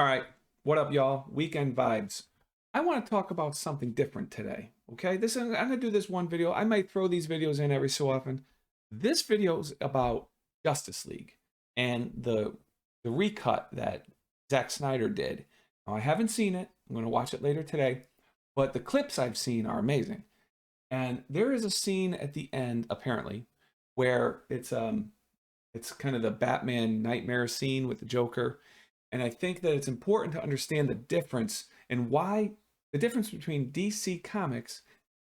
All right, what up, y'all? Weekend vibes. I want to talk about something different today. Okay, I'm gonna do this one video. I might throw these videos in every so often. This video is about Justice League and the recut that Zack Snyder did. Now, I haven't seen it. I'm gonna watch it later today, but the clips I've seen are amazing. And there is a scene at the end, apparently, where it's kind of the Batman nightmare scene with the Joker. And I think that it's important to understand the difference and why the difference between DC Comics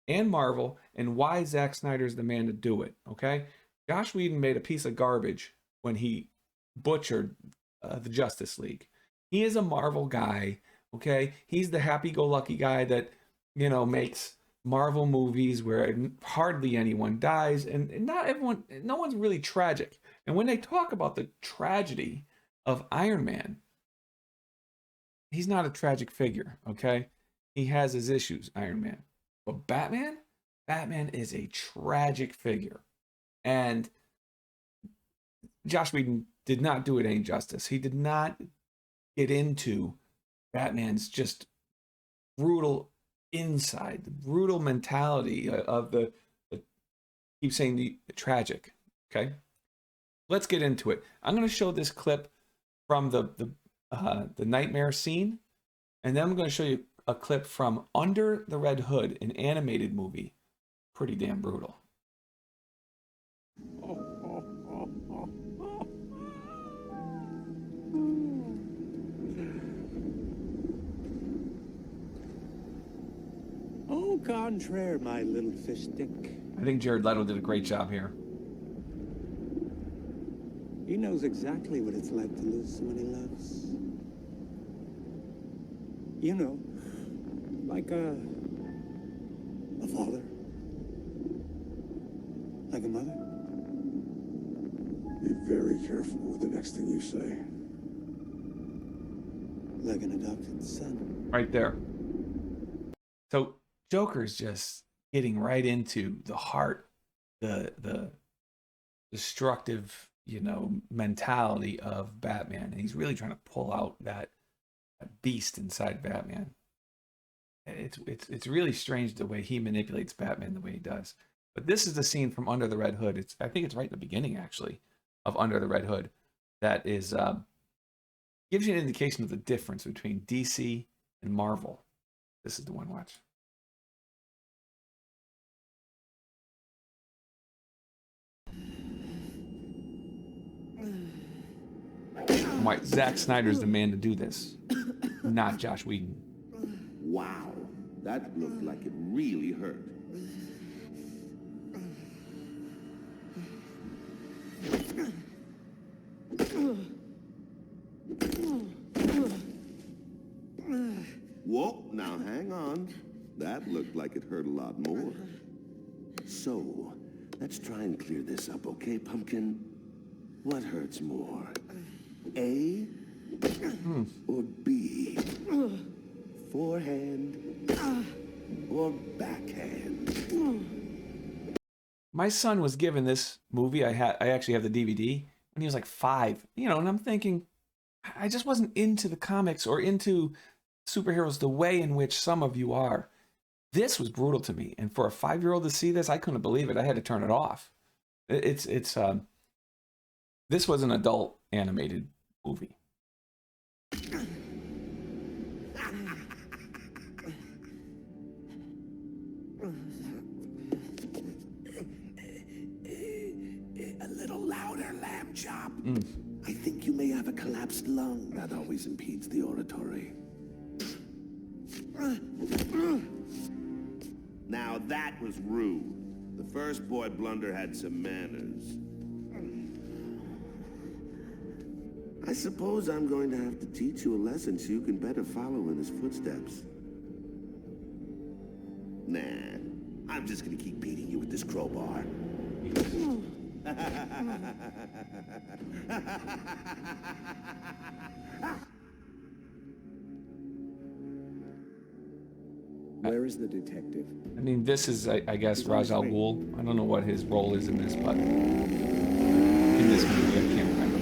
and Marvel and why Zack Snyder's the man to do it. Okay. Josh Whedon made a piece of garbage when he butchered the Justice League. He is a Marvel guy. Okay. He's the happy go lucky guy that, makes Marvel movies where hardly anyone dies and not everyone, no one's really tragic. And when they talk about the tragedy of Iron Man, he's not a tragic figure, okay? He has his issues, Iron Man. But Batman is a tragic figure. And Josh Whedon did not do it any justice. He did not get into Batman's just brutal inside, the brutal mentality of the keep saying the tragic, okay? Let's get into it. I'm going to show this clip from the nightmare scene, and then I'm going to show you a clip from Under the Red Hood, an animated movie. Pretty damn brutal. Au contraire, my little fish stick. I think Jared Leto did a great job here. He knows exactly what it's like to lose someone he loves. You know, like a father, like a mother. Be very careful with the next thing you say. Like an adopted son. Right there. So Joker's just getting right into the heart, the destructive, mentality of Batman, and he's really trying to pull out that beast inside Batman. It's really strange the way he manipulates Batman the way he does. But this is the scene from Under the Red Hood. I think it's right in the beginning actually of Under the Red Hood that is gives you an indication of the difference between DC and Marvel. This is the one. Watch. Why Zack Snyder's the man to do this, not Josh Whedon. Wow, that looked like it really hurt. Whoa, now hang on. That looked like it hurt a lot more. So, let's try and clear this up, okay, Pumpkin? What hurts more? A or B? Forehand or backhand? My son was given this movie. I actually have the DVD when he was like 5. And I'm thinking, I just wasn't into the comics or into superheroes the way in which some of you are. This was brutal to me, and for a 5-year-old to see this, I couldn't believe it. I had to turn it off. This was an adult animated movie. A little louder, lamb chop. I think you may have a collapsed lung. That always impedes the oratory. Now that was rude. The first boy blunder had some manners. I suppose I'm going to have to teach you a lesson so you can better follow in his footsteps. Nah, I'm just gonna keep beating you with this crowbar. Where is the detective? I mean, this is, I guess, Ra's al Ghul. I don't know what his role is in this, but in this movie, I can't remember.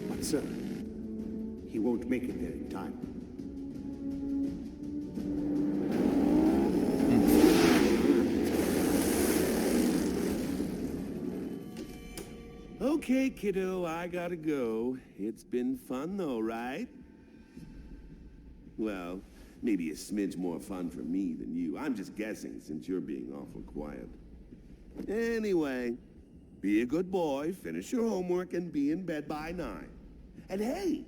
But sir, he won't make it there in time. Okay, kiddo, I gotta go. It's been fun though, right? Well, maybe a smidge more fun for me than you. I'm just guessing since you're being awful quiet. Anyway, be a good boy, finish your homework, and be in bed by 9. And hey,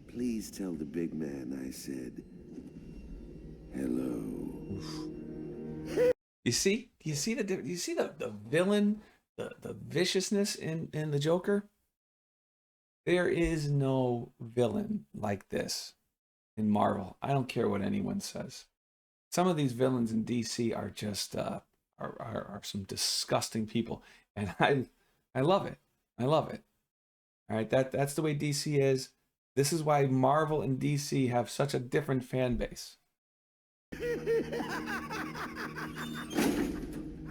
please tell the big man I said hello. You see? Do you see the villain, the viciousness in the Joker? There is no villain like this in Marvel. I don't care what anyone says. Some of these villains in DC are just are some disgusting people, and I love it. I love it. All right, that's the way DC is. This is why Marvel and DC have such a different fan base. You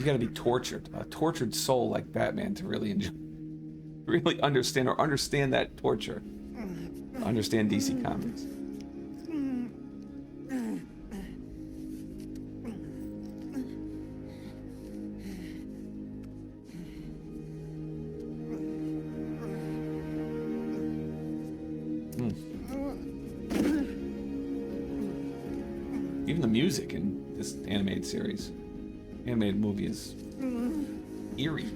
got to be tortured, a tortured soul like Batman to really enjoy, really understand that torture. Understand DC Comics. Even the music in this animated series, animated movie is eerie.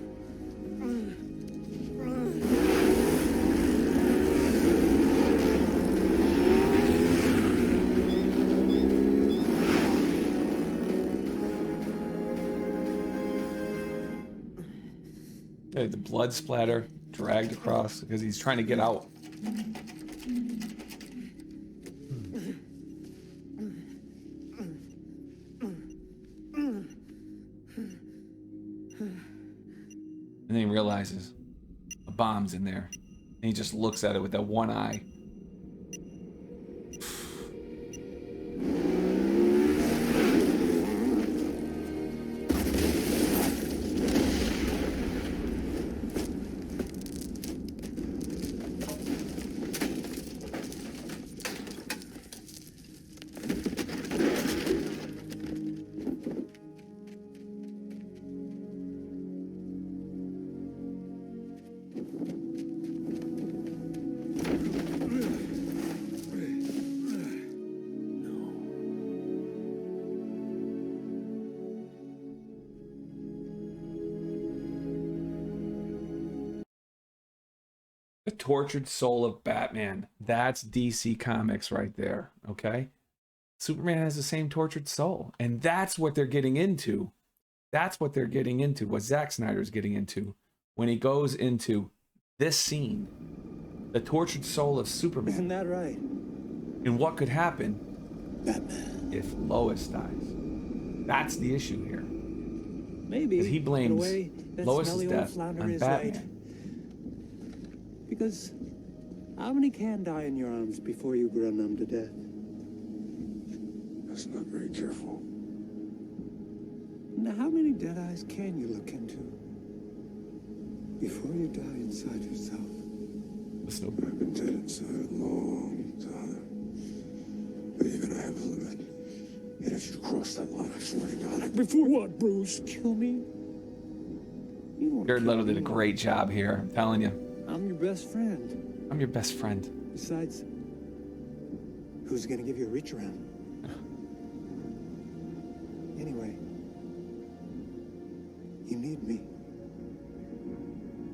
Okay, the blood splatter dragged across because he's trying to get out. And then he realizes a bomb's in there. And he just looks at it with that one eye. The tortured soul of Batman. That's DC Comics right there, okay? Superman has the same tortured soul. And that's what they're getting into. That's what they're getting into, what Zack Snyder's getting into when he goes into this scene. The tortured soul of Superman. Isn't that right? And what could happen Batman. if Lois dies. That's the issue here. Maybe. He blames in a way, that Lois's smelly old death flounder on is Batman. right. Because how many can die in your arms before you grow numb to death? That's not very careful. Now, how many dead eyes can you look into before you die inside yourself? Listen, I've been dead inside a long time. But even I have a limit. And if you cross that line, I swear to God. Before what, Bruce? Kill me? You won't Jared Leto kill did a me. great job here. I'm telling you. I'm your best friend. I'm your best friend. Besides, who's gonna give you a reach around? Anyway, you need me.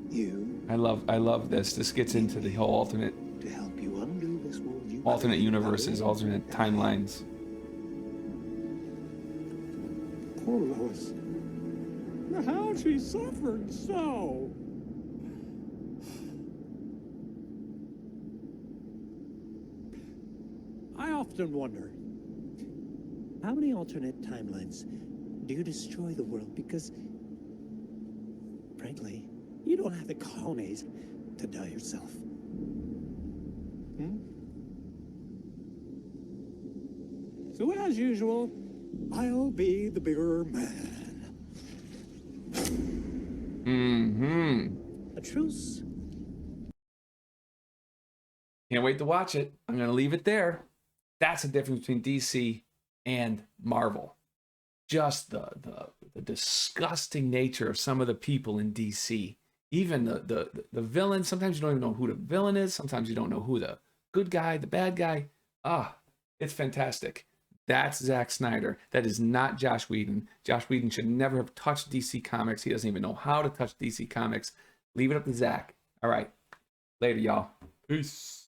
You I love this. This gets into the whole alternate to help you undo this world you alternate universes, alternate timelines. Poor Lois. How she suffered so. I often wonder, how many alternate timelines do you destroy the world? Because, frankly, you don't have the cojones to die yourself. So as usual, I'll be the bigger man. Mm-hmm. A truce Can't wait to watch it. I'm going to leave it there. That's the difference between DC and Marvel. Just the disgusting nature of some of the people in DC. Even the villain. Sometimes you don't even know who the villain is. Sometimes you don't know who the good guy, the bad guy. It's fantastic. That's Zack Snyder. That is not Josh Whedon. Josh Whedon should never have touched DC Comics. He doesn't even know how to touch DC Comics. Leave it up to Zack. All right. Later, y'all. Peace.